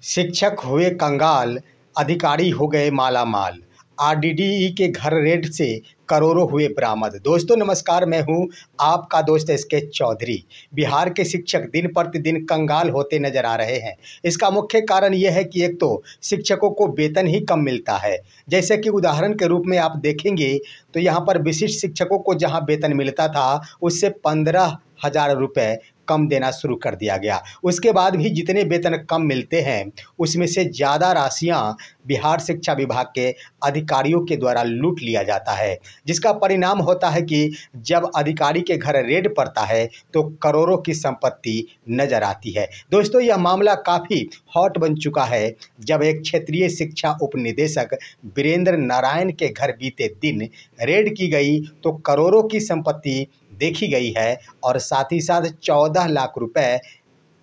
शिक्षक हुए कंगाल, अधिकारी हो गए मालामाल। आरडीडीई के घर रेड से करोड़ों हुए बरामद। दोस्तों नमस्कार, मैं हूं आपका दोस्त एसके चौधरी। बिहार के शिक्षक दिन प्रतिदिन कंगाल होते नजर आ रहे हैं। इसका मुख्य कारण यह है कि एक तो शिक्षकों को वेतन ही कम मिलता है। जैसे कि उदाहरण के रूप में आप देखेंगे तो यहाँ पर विशिष्ट शिक्षकों को जहाँ वेतन मिलता था उससे 15,000 रुपये कम देना शुरू कर दिया गया। उसके बाद भी जितने वेतन कम मिलते हैं उसमें से ज़्यादा राशियां बिहार शिक्षा विभाग के अधिकारियों के द्वारा लूट लिया जाता है, जिसका परिणाम होता है कि जब अधिकारी के घर रेड पड़ता है तो करोड़ों की संपत्ति नजर आती है। दोस्तों यह मामला काफ़ी हॉट बन चुका है जब एक क्षेत्रीय शिक्षा उप निदेशक वीरेंद्र नारायण के घर बीते दिन रेड की गई तो करोड़ों की संपत्ति देखी गई है और साथ ही साथ 14 लाख रुपए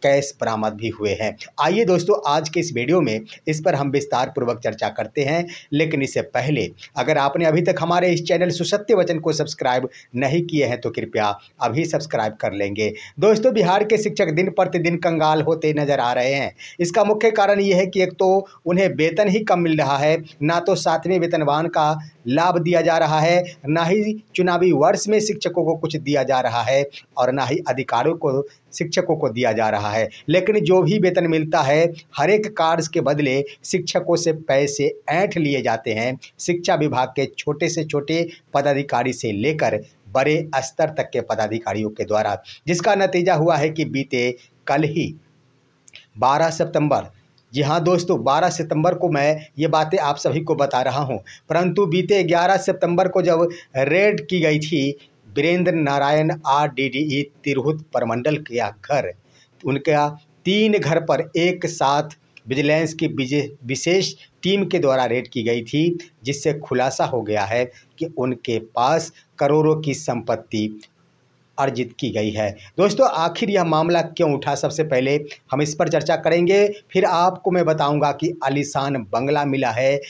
कैश बरामद भी हुए हैं। आइए दोस्तों आज के इस वीडियो में इस पर हम विस्तार पूर्वक चर्चा करते हैं, लेकिन इससे पहले अगर आपने अभी तक हमारे इस चैनल सुसत्य वचन को सब्सक्राइब नहीं किए हैं तो कृपया अभी सब्सक्राइब कर लेंगे। दोस्तों बिहार के शिक्षक दिन प्रतिदिन कंगाल होते नजर आ रहे हैं। इसका मुख्य कारण ये है कि एक तो उन्हें वेतन ही कम मिल रहा है, ना तो 7वें वेतनमान का लाभ दिया जा रहा है, ना ही चुनावी वर्ष में शिक्षकों को कुछ दिया जा रहा है और ना ही अधिकारियों को शिक्षकों को दिया जा रहा है। लेकिन जो भी वेतन मिलता है हर एक कार्य के बदले शिक्षकों से पैसे ऐंठ लिए जाते हैं। शिक्षा विभाग के छोटे से छोटे पदाधिकारी से लेकर बड़े स्तर तक के पदाधिकारियों के द्वारा, जिसका नतीजा हुआ है कि बीते कल ही 12 सितंबर, जी हाँ दोस्तों 12 सितंबर को मैं ये बातें आप सभी को बता रहा हूँ, परंतु बीते 11 सितंबर को जब रेड की गई थी वीरेंद्र नारायण आरडीडीई तिरहुत प्रमंडल का घर, उनका 3 घर पर एक साथ विजिलेंस की विशेष टीम के द्वारा रेड की गई थी, जिससे खुलासा हो गया है कि उनके पास करोड़ों की संपत्ति अर्जित की गई है। दोस्तों आखिर यह मामला क्यों उठा, सबसे पहले हम इस पर चर्चा करेंगे, फिर आपको मैं बताऊंगा कि आलीशान बंगला मिला है,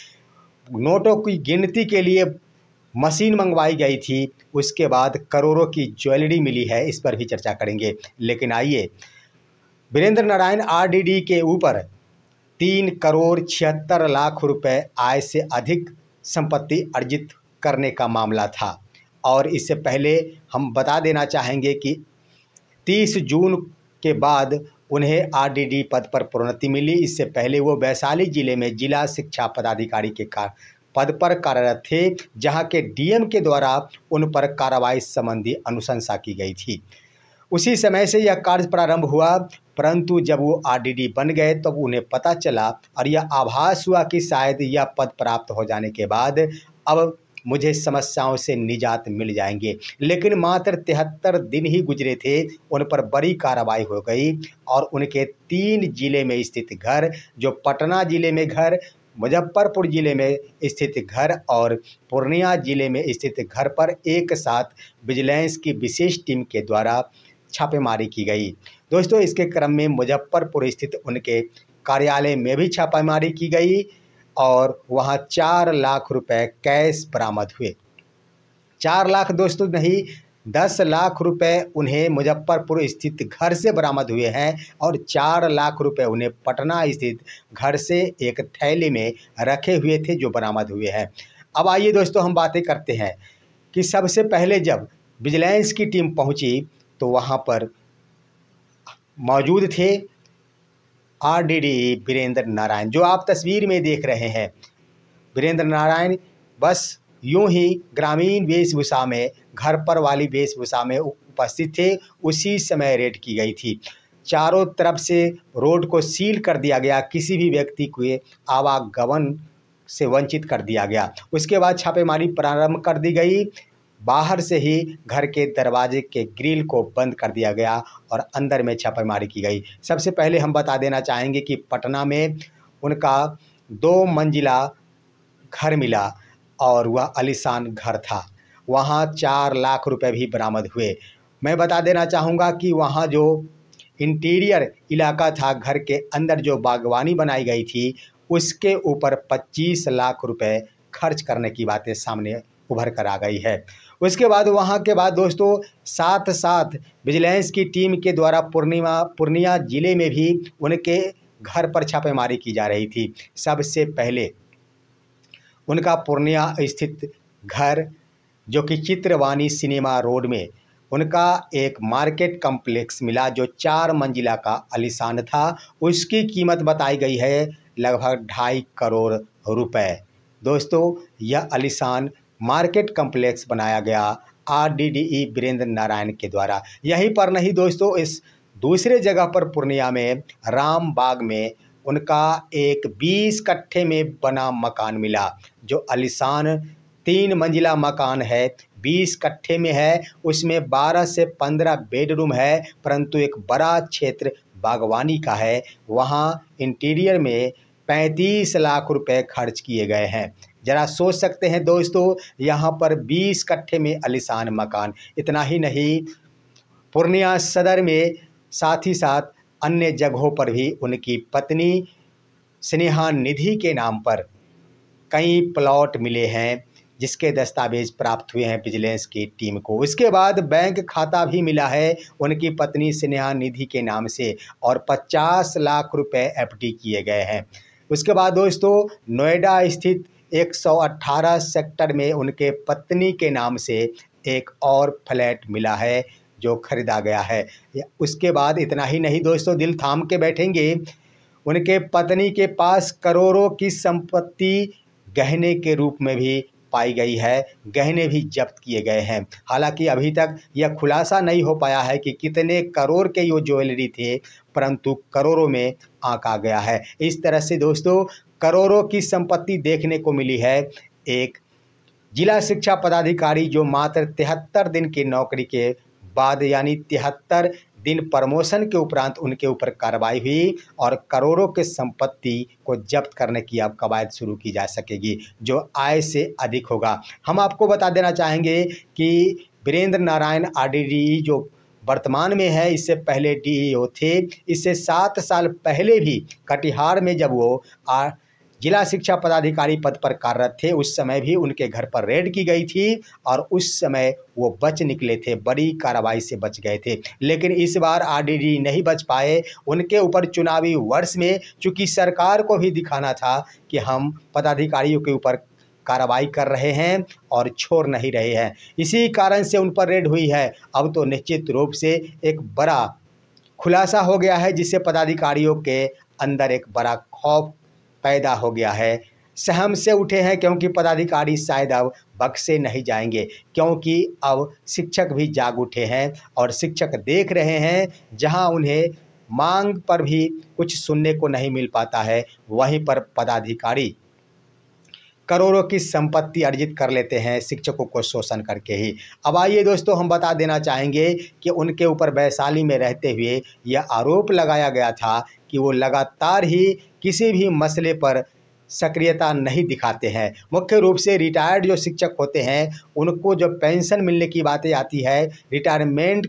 नोटों की गिनती के लिए मशीन मंगवाई गई थी, उसके बाद करोड़ों की ज्वेलरी मिली है, इस पर भी चर्चा करेंगे। लेकिन आइए, वीरेंद्र नारायण आरडीडी के ऊपर 3 करोड़ 76 लाख रुपए आय से अधिक संपत्ति अर्जित करने का मामला था। और इससे पहले हम बता देना चाहेंगे कि 30 जून के बाद उन्हें आरडीडी पद पर प्रोन्नति मिली। इससे पहले वो वैशाली जिले में जिला शिक्षा पदाधिकारी के पद पर कार्यरत थे, जहां के डीएम के द्वारा उन पर कार्रवाई संबंधी अनुशंसा की गई थी। उसी समय से यह कार्य प्रारंभ हुआ, परंतु जब वो आरडीडी बन गए तब तो उन्हें पता चला और यह आभास हुआ कि शायद यह पद प्राप्त हो जाने के बाद अब मुझे समस्याओं से निजात मिल जाएंगे। लेकिन मात्र 73 दिन ही गुजरे थे, उन पर बड़ी कार्रवाई हो गई और उनके 3 जिले में स्थित घर, जो पटना जिले में घर, मुजफ्फरपुर जिले में स्थित घर और पूर्णिया जिले में स्थित घर पर एक साथ विजिलेंस की विशेष टीम के द्वारा छापेमारी की गई। दोस्तों इसके क्रम में मुजफ्फरपुर स्थित उनके कार्यालय में भी छापेमारी की गई और वहां 4 लाख रुपए कैश बरामद हुए। 4 लाख दोस्तों नहीं, 10 लाख रुपए उन्हें मुजफ्फरपुर स्थित घर से बरामद हुए हैं और 4 लाख रुपए उन्हें पटना स्थित घर से एक थैली में रखे हुए थे जो बरामद हुए हैं। अब आइए दोस्तों हम बातें करते हैं कि सबसे पहले जब विजिलेंस की टीम पहुंची तो वहां पर मौजूद थे आरडीडी वीरेंद्र नारायण, जो आप तस्वीर में देख रहे हैं। वीरेंद्र नारायण बस यूं ही ग्रामीण वेशभूषा में, घर पर वाली वेशभूषा में उपस्थित थे। उसी समय रेड की गई थी। चारों तरफ से रोड को सील कर दिया गया, किसी भी व्यक्ति को आवागमन से वंचित कर दिया गया। उसके बाद छापेमारी प्रारंभ कर दी गई। बाहर से ही घर के दरवाजे के ग्रिल को बंद कर दिया गया और अंदर में छापेमारी की गई। सबसे पहले हम बता देना चाहेंगे कि पटना में उनका 2 मंजिला घर मिला और वह आलीशान घर था। वहाँ 4 लाख रुपए भी बरामद हुए। मैं बता देना चाहूँगा कि वहाँ जो इंटीरियर इलाका था, घर के अंदर जो बागवानी बनाई गई थी, उसके ऊपर 25 लाख रुपए खर्च करने की बातें सामने उभर कर आ गई है। उसके बाद वहाँ के बाद दोस्तों साथ विजिलेंस की टीम के द्वारा पूर्णिया जिले में भी उनके घर पर छापेमारी की जा रही थी। सबसे पहले उनका पूर्णिया स्थित घर, जो कि चित्रवाणी सिनेमा रोड में उनका एक मार्केट कॉम्प्लेक्स मिला, जो 4 मंजिला का आलीशान था। उसकी कीमत बताई गई है लगभग 2.5 करोड़ रुपए। दोस्तों, यह आलीशान मार्केट कॉम्प्लेक्स बनाया गया RDDE वीरेंद्र नारायण के द्वारा। यहीं पर नहीं दोस्तों, इस दूसरे जगह पर पूर्णिया में रामबाग में उनका एक 20 कट्ठे में बना मकान मिला, जो आलीशान 3 मंजिला मकान है, 20 कट्ठे में है। उसमें 12 से 15 बेडरूम है, परंतु एक बड़ा क्षेत्र बागवानी का है। वहाँ इंटीरियर में 35 लाख रुपए खर्च किए गए हैं। जरा सोच सकते हैं दोस्तों, यहाँ पर 20 कट्ठे में आलीशान मकान। इतना ही नहीं, पूर्णिया सदर में साथ ही साथ अन्य जगहों पर भी उनकी पत्नी स्नेहा निधि के नाम पर कई प्लॉट मिले हैं, जिसके दस्तावेज प्राप्त हुए हैं विजिलेंस की टीम को। उसके बाद बैंक खाता भी मिला है उनकी पत्नी स्नेहा निधि के नाम से, और 50 लाख रुपए FD किए गए हैं। उसके बाद दोस्तों, नोएडा स्थित 118 सेक्टर में उनके पत्नी के नाम से एक और फ्लैट मिला है, जो खरीदा गया है। उसके बाद इतना ही नहीं दोस्तों, दिल थाम के बैठेंगे, उनके पत्नी के पास करोड़ों की संपत्ति गहने के रूप में भी पाई गई है। गहने भी जब्त किए गए हैं। हालांकि अभी तक यह खुलासा नहीं हो पाया है कि कितने करोड़ के ये ज्वेलरी थे, परंतु करोड़ों में आंका गया है। इस तरह से दोस्तों, करोड़ों की संपत्ति देखने को मिली है एक जिला शिक्षा पदाधिकारी, जो मात्र 73 दिन की नौकरी के बाद, यानी 73 दिन प्रमोशन के उपरांत उनके ऊपर कार्रवाई हुई और करोड़ों के संपत्ति को जब्त करने की अब कवायद शुरू की जा सकेगी, जो आय से अधिक होगा। हम आपको बता देना चाहेंगे कि वीरेंद्र नारायण RDDE जो वर्तमान में है, इससे पहले DEO थे। इससे 7 साल पहले भी कटिहार में जब वो जिला शिक्षा पदाधिकारी पद पर कार्यरत थे, उस समय भी उनके घर पर रेड की गई थी और उस समय वो बच निकले थे, बड़ी कार्रवाई से बच गए थे। लेकिन इस बार RDDE नहीं बच पाए। उनके ऊपर चुनावी वर्ष में, चूंकि सरकार को भी दिखाना था कि हम पदाधिकारियों के ऊपर कार्रवाई कर रहे हैं और छोड़ नहीं रहे हैं, इसी कारण से उन पर रेड हुई है। अब तो निश्चित रूप से एक बड़ा खुलासा हो गया है, जिससे पदाधिकारियों के अंदर एक बड़ा खौफ पैदा हो गया है, सहम से उठे हैं, क्योंकि पदाधिकारी शायद अब बख्शे नहीं जाएंगे, क्योंकि अब शिक्षक भी जाग उठे हैं और शिक्षक देख रहे हैं, जहां उन्हें मांग पर भी कुछ सुनने को नहीं मिल पाता है, वहीं पर पदाधिकारी करोड़ों की संपत्ति अर्जित कर लेते हैं शिक्षकों को शोषण करके ही। अब आइए दोस्तों, हम बता देना चाहेंगे कि उनके ऊपर वैशाली में रहते हुए यह आरोप लगाया गया था कि वो लगातार ही किसी भी मसले पर सक्रियता नहीं दिखाते हैं। मुख्य रूप से रिटायर्ड जो शिक्षक होते हैं, उनको जो पेंशन मिलने की बातें आती है, रिटायरमेंट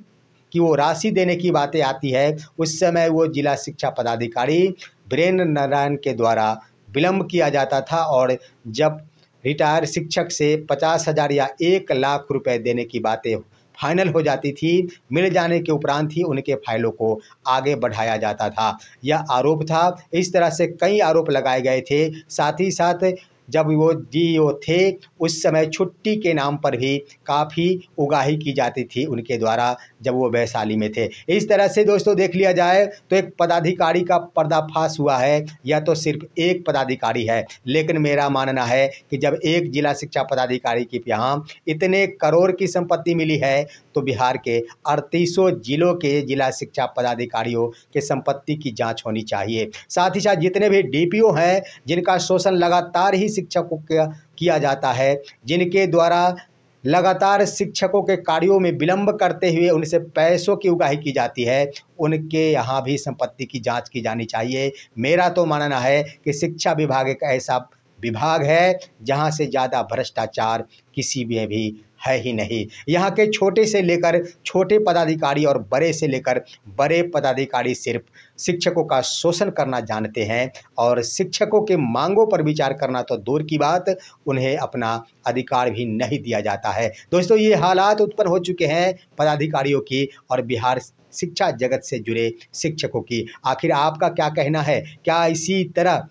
की वो राशि देने की बातें आती है, उस समय वो जिला शिक्षा पदाधिकारी वीरेंद्र नारायण के द्वारा विलम्ब किया जाता था, और जब रिटायर शिक्षक से 50,000 या 1 लाख रुपए देने की बातें फाइनल हो जाती थी, मिल जाने के उपरांत ही उनके फाइलों को आगे बढ़ाया जाता था। यह आरोप था। इस तरह से कई आरोप लगाए गए थे। साथ ही साथ जब वो DEO थे, उस समय छुट्टी के नाम पर भी काफ़ी उगाही की जाती थी उनके द्वारा, जब वो वैशाली में थे। इस तरह से दोस्तों देख लिया जाए तो एक पदाधिकारी का पर्दाफाश हुआ है। यह तो सिर्फ एक पदाधिकारी है, लेकिन मेरा मानना है कि जब एक जिला शिक्षा पदाधिकारी के यहाँ इतने करोड़ की संपत्ति मिली है, तो बिहार के 38 जिलों के जिला शिक्षा पदाधिकारियों के संपत्ति की जाँच होनी चाहिए। साथ ही साथ जितने भी DPO हैं, जिनका शोषण लगातार ही शिक्षकों का किया जाता है, जिनके द्वारा लगातार शिक्षकों के कार्यों में विलंब करते हुए उनसे पैसों की उगाही की जाती है, उनके यहाँ भी संपत्ति की जांच की जानी चाहिए। मेरा तो मानना है कि शिक्षा विभाग एक ऐसा विभाग है जहाँ से ज़्यादा भ्रष्टाचार किसी में भी है ही नहीं। यहाँ के छोटे से लेकर छोटे पदाधिकारी और बड़े से लेकर बड़े पदाधिकारी सिर्फ शिक्षकों का शोषण करना जानते हैं और शिक्षकों के मांगों पर विचार करना तो दूर की बात, उन्हें अपना अधिकार भी नहीं दिया जाता है। दोस्तों, ये हालात उत्पन्न हो चुके हैं पदाधिकारियों की और बिहार शिक्षा जगत से जुड़े शिक्षकों की। आखिर आपका क्या कहना है? क्या इसी तरह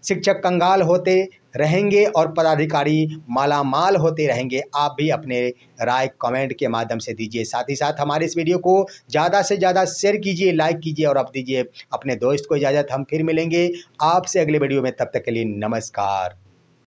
शिक्षक कंगाल होते रहेंगे और पदाधिकारी मालामाल होते रहेंगे? आप भी अपने राय कमेंट के माध्यम से दीजिए। साथ ही साथ हमारे इस वीडियो को ज़्यादा से ज़्यादा शेयर कीजिए, लाइक कीजिए और अब दीजिए अपने दोस्त को इजाज़त। हम फिर मिलेंगे आपसे अगले वीडियो में, तब तक के लिए नमस्कार।